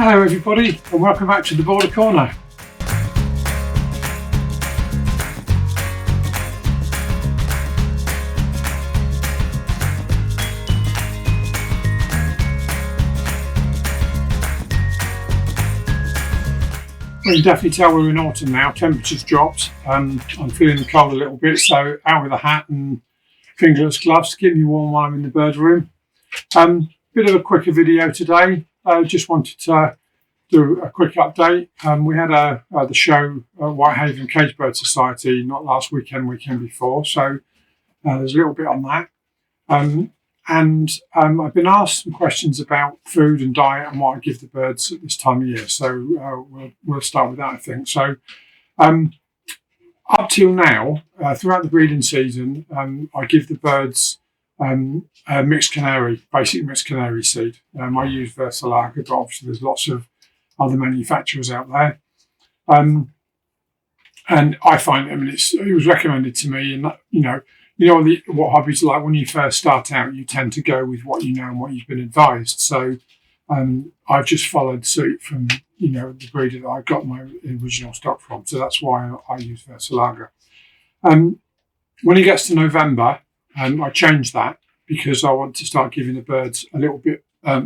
Hello everybody and welcome back to the Border Corner. You can definitely tell we're in autumn now, temperature's dropped. I'm feeling the cold a little bit, so out with a hat and fingerless gloves to keep me warm while I'm in the bird room. Bit of a quicker video today. Just wanted to do a quick update. We had the show at Whitehaven Cage Bird Society, not last weekend before, so there's a little bit on that. I've been asked some questions about food and diet and what I give the birds at this time of year, so we'll start with that, I think. So up till now, throughout the breeding season, I give the birds a mixed canary, basic mixed canary seed. I use Versilaga, but obviously there's lots of other manufacturers out there. And I find, it was recommended to me, and what hobbies are like when you first start out, you tend to go with what you know and what you've been advised. So I've just followed suit from the breeder that I got my original stock from. So that's why I use Versilaga. When it gets to November, I change that because I want to start giving the birds a little bit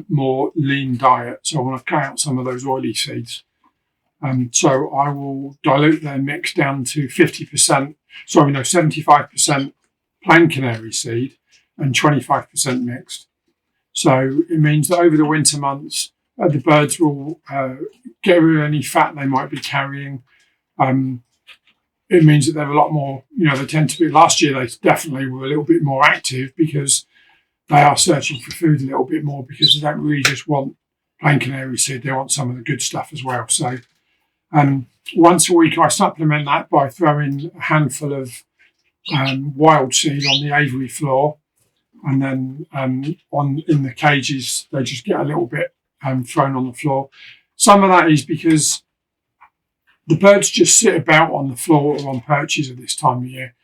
more lean diet. So I want to cut out some of those oily seeds. So I will dilute their mix down to 75% plain canary seed and 25% mixed. So it means that over the winter months, the birds will get rid of any fat they might be carrying. It means that they're a lot more, they tend to be, last year they definitely were a little bit more active because they are searching for food a little bit more because they don't really just want plain canary seed, they want some of the good stuff as well. So once a week I supplement that by throwing a handful of wild seed on the aviary floor, and then in the cages they just get a little bit thrown on the floor. Some of that is because the birds just sit about on the floor or on perches at this time of year.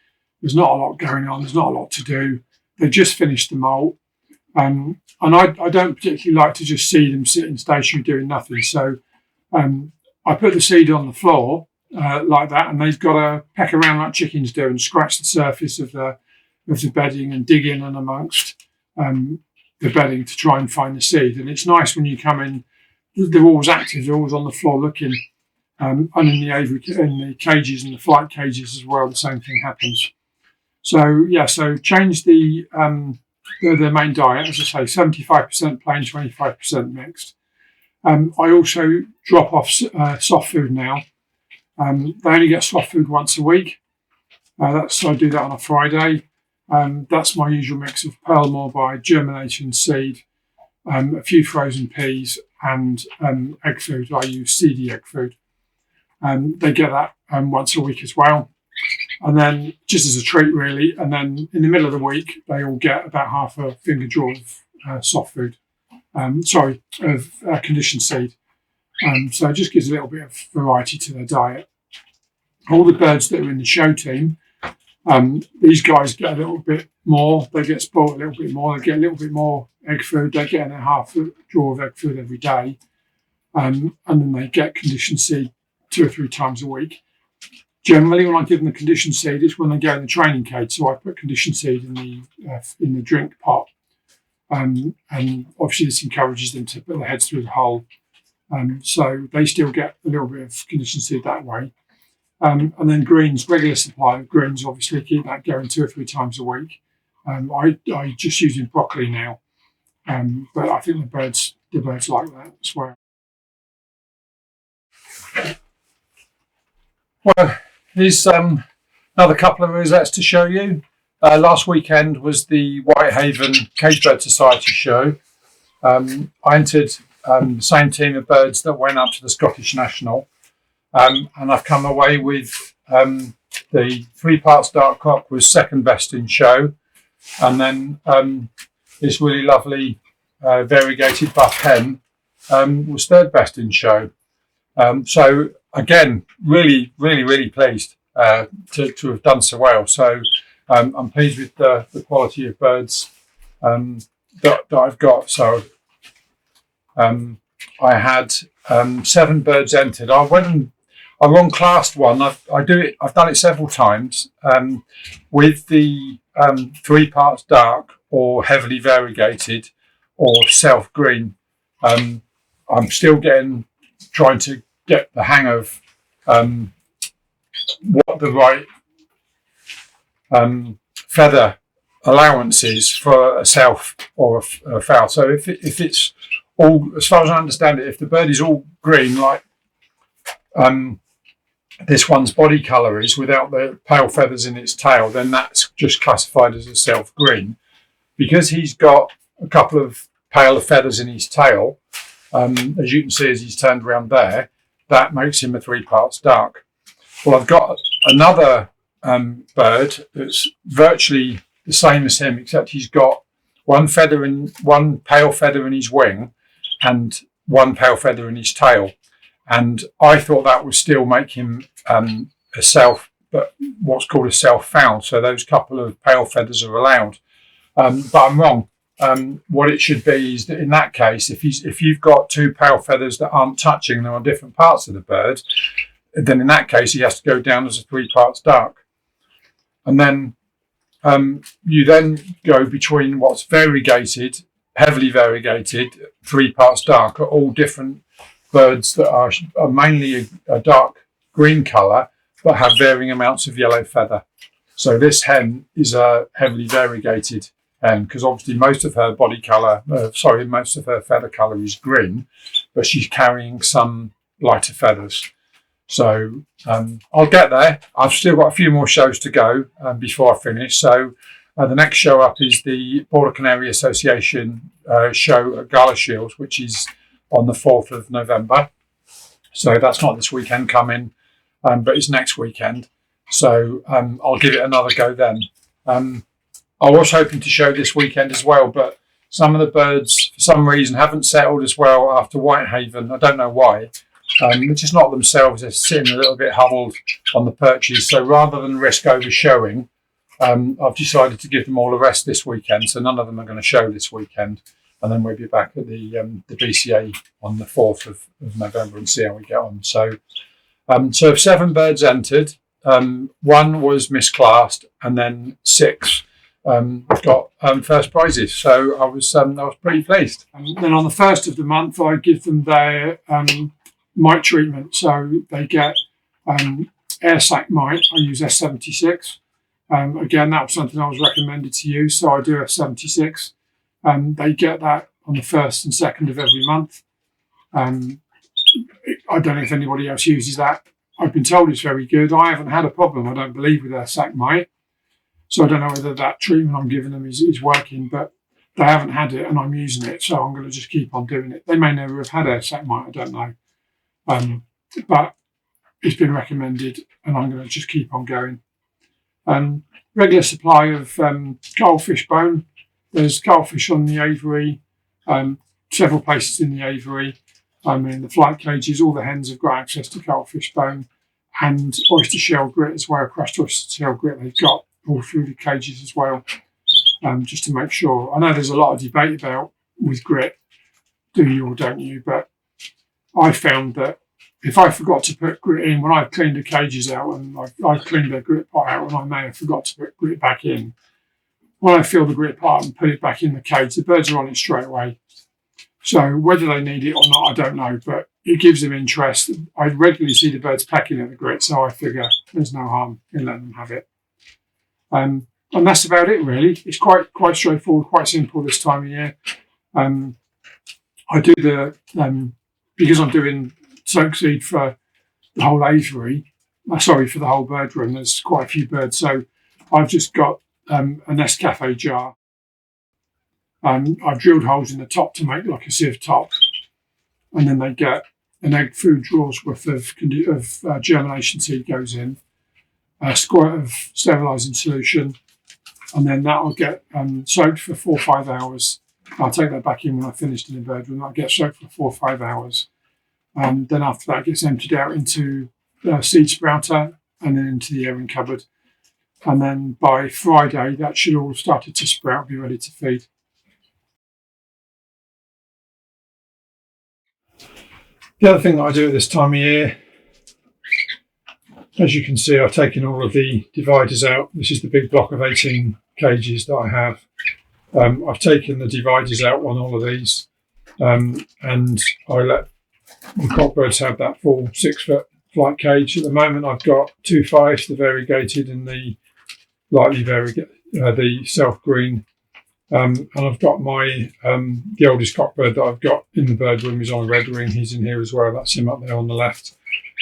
There's not a lot going on, there's not a lot to do. They just finished the molt. And I don't particularly like to just see them sitting stationary doing nothing. So I put the seed on the floor like that, and they've got to peck around like chickens do and scratch the surface of the bedding and dig in and amongst the bedding to try and find the seed. And it's nice when you come in, they're always active, they're always on the floor looking. And in the cages and the flight cages as well, the same thing happens. So change the main diet, as I say, 75% plain, 25% mixed. I also drop off soft food now. They only get soft food once a week. So I do that on a Friday. That's my usual mix of Pearl Morby, germination seed, a few frozen peas, and egg food. I use seedy egg food. They get that once a week as well. And then just as a treat, really. And then in the middle of the week, they all get about half a finger draw of soft food. Of conditioned seed. So it just gives a little bit of variety to their diet. All the birds that are in the show team, these guys get a little bit more. They get spoiled a little bit more. They get a little bit more egg food. They're getting a half a drawer of egg food every day. And then they get conditioned seed 2 or 3 times a week. Generally, when I give them the conditioned seed, it's when they go in the training cage. So I put conditioned seed in the drink pot. And obviously this encourages them to put their heads through the hole. So they still get a little bit of conditioned seed that way. And then greens, regular supply of greens, obviously keep that going 2 or 3 times a week. I just using broccoli now. But I think the birds like that as well. Well, here's another couple of rosettes to show you. Last weekend was the Whitehaven Cage Bird Society show. I entered the same team of birds that went up to the Scottish National, and I've come away with the 3 parts dark cock was second best in show, and then this really lovely variegated buff hen was third best in show. So again, really pleased to have done so well. So I'm pleased with the quality of birds that I've got. So I had 7 birds entered. I run classed one. I've done it several times with the 3 parts dark or heavily variegated or self green. I'm still trying to get the hang of what the right feather allowance is for a self or a fowl. So if it's all, as far as I understand it, if the bird is all green, like this one's body colour is without the pale feathers in its tail, then that's just classified as a self green. Because he's got a couple of paler feathers in his tail, as you can see as he's turned around there, that makes him a 3 parts dark. Well, I've got another bird that's virtually the same as him, except he's got one pale feather in his wing and 1 pale feather in his tail. And I thought that would still make him a self, but what's called a self fowl. So those couple of pale feathers are allowed. But I'm wrong. What it should be is that in that case, if you've got 2 pale feathers that aren't touching, they're on different parts of the bird, then in that case he has to go down as a 3 parts dark. And then you then go between what's variegated, heavily variegated, 3 parts dark, are all different birds that are mainly a dark green colour but have varying amounts of yellow feather. So this hen is a heavily variegated hen because obviously most of her feather colour is green, but she's carrying some lighter feathers. So I'll get there. I've still got a few more shows to go before I finish. So the next show up is the Border Canary Association show at Galashiels, which is on the 4th of November. So that's not this weekend coming, but it's next weekend. So I'll give it another go then. I was hoping to show this weekend as well, but some of the birds, for some reason, haven't settled as well after Whitehaven. I don't know why. They're just not themselves. They're sitting a little bit huddled on the perches. So rather than risk over-showing, I've decided to give them all a rest this weekend. So none of them are going to show this weekend. And then we'll be back at the BCA on the 4th of November and see how we get on. So 7 birds entered. 1 was misclassed, and then 6 got first prizes. So I was pretty pleased. And then on the 1st of the month, I give them their mite treatment. So they get air sac mite. I use S76. Again, that was something I was recommended to use, so I do S76. They get that on the 1st and 2nd of every month. I don't know if anybody else uses that. I've been told it's very good. I haven't had a problem, I don't believe, with their sac mite. So I don't know whether that treatment I'm giving them is working, but they haven't had it and I'm using it, so I'm going to just keep on doing it. They may never have had air sac mite, I don't know. But it's been recommended and I'm going to just keep on going. Regular supply of cuttlefish bone. There's cuttlefish on the aviary, several places in the aviary. In the flight cages, all the hens have got access to cuttlefish bone and oyster shell grit as well, crushed oyster shell grit they've got all through the cages as well, just to make sure. I know there's a lot of debate about with grit, do you or don't you, but I found that if I forgot to put grit in, when I've cleaned the cages out and I've cleaned the grit pot out and I may have forgot to put grit back in, when I fill the grit pot and put it back in the cage, the birds are on it straight away. So whether they need it or not, I don't know, but it gives them interest. I regularly see the birds pecking at the grit, so I figure there's no harm in letting them have it. And that's about it, really. It's quite straightforward, quite simple this time of year. I do because I'm doing soak seed for the whole aviary, for the whole bird room, there's quite a few birds, so I've just got a Nescafe jar. I've drilled holes in the top to make like a sieve top, and then they get an egg food drawers worth of germination seed goes in, a squirt of sterilising solution, and then that'll get soaked for 4 or 5 hours. I'll take that back in when I finished in the bird room. That'll get soaked for 4 or 5 hours. Then after that, it gets emptied out into the seed sprouter and then into the airing cupboard. And then by Friday, that should all have started to sprout, be ready to feed. The other thing that I do at this time of year, as you can see, I've taken all of the dividers out. This is the big block of 18 cages that I have. I've taken the dividers out on all of these, and I let the cockbirds have that full 6-foot flight cage. At the moment, I've got 2 5s, the variegated and the lightly variegated, the self green. And I've got my the oldest cockbird that I've got in the bird room is on a red wing. He's in here as well. That's him up there on the left.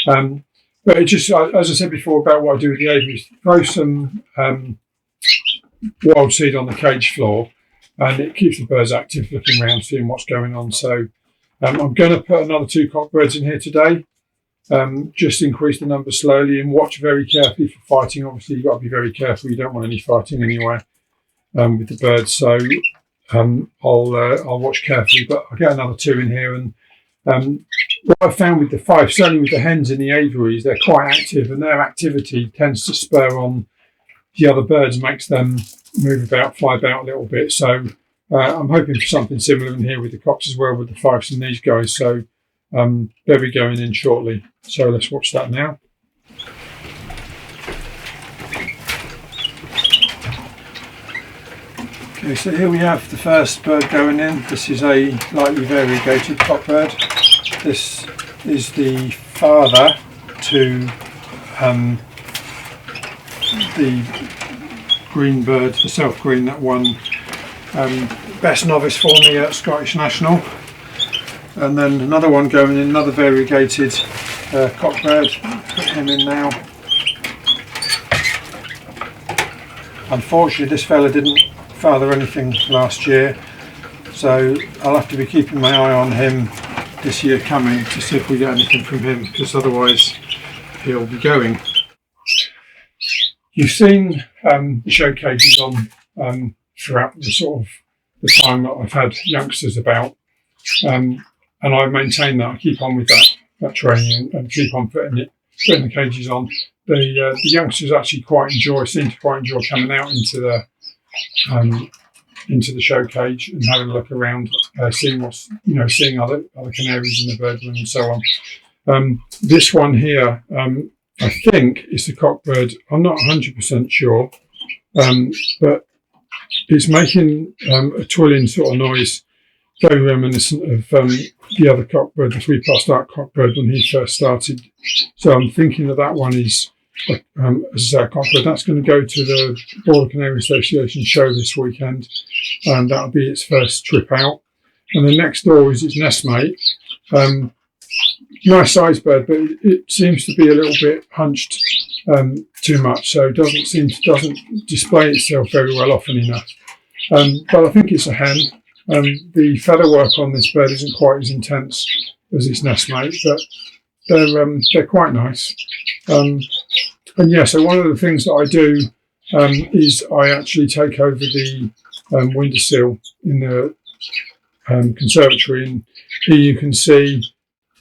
But it just, as I said before about what I do with the aviaries, throw some wild seed on the cage floor, and it keeps the birds active, looking around, seeing what's going on. So I'm going to put another 2 cockbirds in here today. Just increase the number slowly and watch very carefully for fighting. Obviously, you've got to be very careful. You don't want any fighting anywhere with the birds. So I'll watch carefully, but I'll get another 2 in here. And what I've found with the 5, certainly with the hens in the aviaries, they're quite active, and their activity tends to spur on the other birds, makes them move about, fly about a little bit. So I'm hoping for something similar in here with the cocks as well, with the 5s and these guys. So they'll be going in shortly. So let's watch that now. Okay, so here we have the first bird going in. This is a lightly variegated cockbird. This is the father to the green bird, the self green that won best novice for me at Scottish National. And then another one going in, another variegated cockbird. Put him in now. Unfortunately, this fella didn't father anything last year, so I'll have to be keeping my eye on him this year coming to see if we get anything from him, because otherwise he'll be going. You've seen the show cages on throughout the sort of the time that I've had youngsters about, and I maintain that. I keep on with that training and keep on putting the cages on. The youngsters actually seem to quite enjoy coming out into the show cage and having a look around, seeing seeing other canaries in the bird room and so on. This one here, I think it's the cockbird. I'm not 100% sure, but it's making a twilling sort of noise, very reminiscent of the other cockbird, the 3-part start cockbird when he first started. So I'm thinking that one is, as I say, a cockbird. That's going to go to the Border Canary Association show this weekend, and that'll be its first trip out. And then next door is its nestmate. Nice sized bird, but it seems to be a little bit hunched too much, so it doesn't display itself very well often enough. But I think it's a hen. The feather work on this bird isn't quite as intense as its nestmate, but they're quite nice. And yeah, so one of the things that I do is I actually take over the windowsill in the conservatory, and here you can see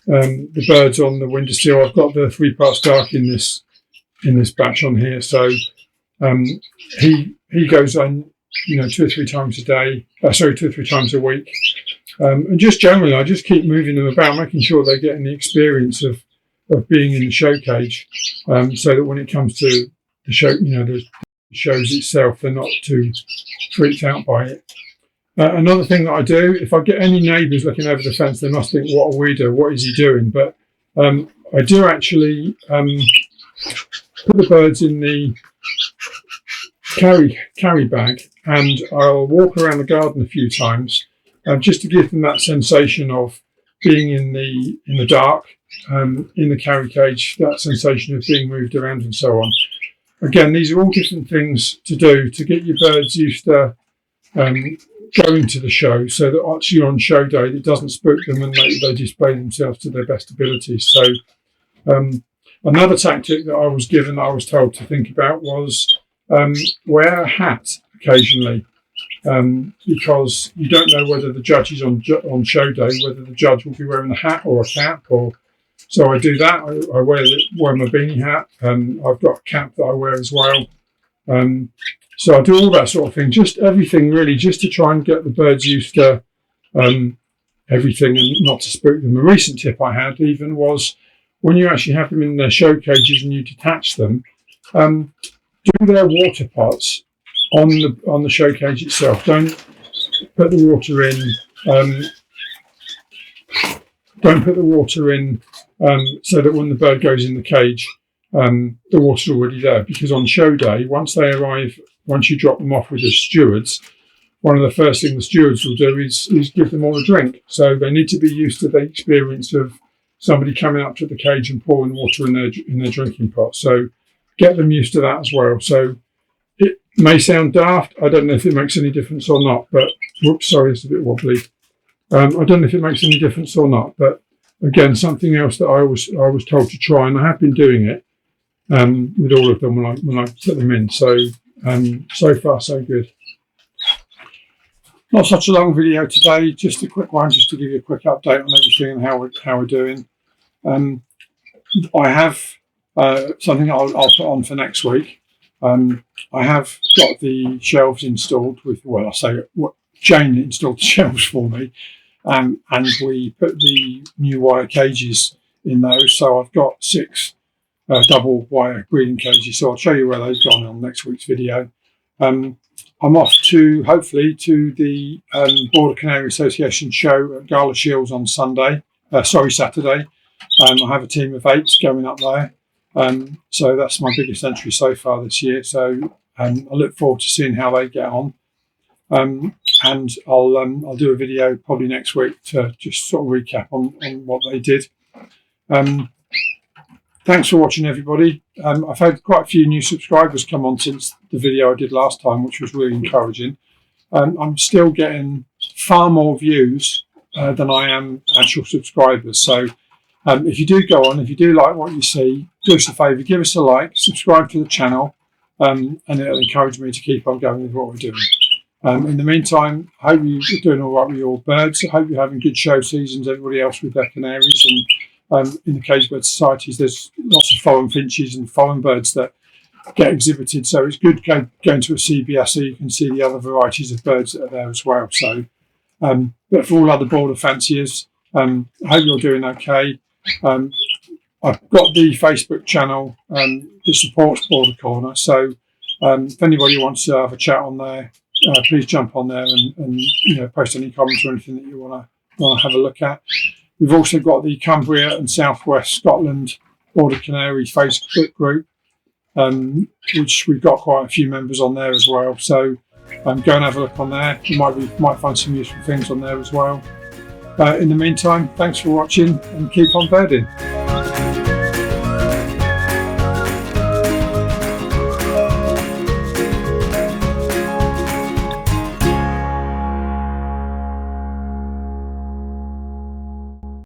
the birds on the windowsill. I've got the 3-part dark in this batch on here, so he goes on 2 or 3 times a day. 2 or 3 times a week, and just generally I just keep moving them about, making sure they're getting the experience of being in the show cage, so that when it comes to the show, the shows itself, they're not too freaked out by it. Another thing that I do, if I get any neighbours looking over the fence, they must think, what a weirdo, what is he doing? But I do actually put the birds in the carry bag, and I'll walk around the garden a few times, just to give them that sensation of being in the dark, in the carry cage, that sensation of being moved around and so on. Again, these are all different things to do to get your birds used to going to the show, so that actually on show day it doesn't spook them and they display themselves to their best abilities. So another tactic that I was told to think about was wear a hat occasionally, because you don't know whether the judge is on show day, whether the judge will be wearing a hat or a cap. So I do that. I wear my beanie hat. I've got a cap that I wear as well. So I do all that sort of thing, just everything really, just to try and get the birds used to everything and not to spook them. A recent tip I had even was when you actually have them in their show cages and you detach them, do their water pots on the show cage itself. Don't put the water in. Don't put the water in so that when the bird goes in the cage, the water's already there. Because on show day, once they arrive, once you drop them off with the stewards, one of the first things the stewards will do is give them all a drink. So they need to be used to the experience of somebody coming up to the cage and pouring water in their drinking pot. So get them used to that as well. So it may sound daft. I don't know if it makes any difference or not. But whoops, sorry, it's a bit wobbly. I don't know if it makes any difference or not. But again, something else that I was told to try, and I have been doing it with all of them when I put them in. So so far so good. Not such a long video today, just a quick one, just to give you a quick update on everything and how we're doing. I have something I'll put on for next week. I have got the shelves installed with, well, I say Jane installed the shelves for me, and we put the new wire cages in those. So I've got 6 double wire breeding cages. So I'll show you where they've gone on next week's video. I'm off hopefully to the Border Canary Association show at Gala Shields on Saturday. I have a team of 8 going up there. So that's my biggest entry so far this year. So I look forward to seeing how they get on. And I'll do a video probably next week to just sort of recap on what they did. Thanks for watching, everybody. I've had quite a few new subscribers come on since the video I did last time, which was really encouraging. I'm still getting far more views than I am actual subscribers. So if you do go on, if you do like what you see, do us a favour, give us a like, subscribe to the channel, and it'll encourage me to keep on going with what we're doing. In the meantime, I hope you're doing all right with your birds. I hope you're having good show seasons, everybody else with their canaries. And in the Cage Bird Societies, there's lots of foreign finches and foreign birds that get exhibited. So it's good going to a CBS so you can see the other varieties of birds that are there as well. So, but for all other border fanciers, I hope you're doing okay. I've got the Facebook channel that supports Border Corner. So if anybody wants to have a chat on there, please jump on there and post any comments or anything that you want to have a look at. We've also got the Cumbria and Southwest Scotland Border Canary Facebook group, which we've got quite a few members on there as well. So go and have a look on there. You might find some useful things on there as well. In the meantime, thanks for watching and keep on birding.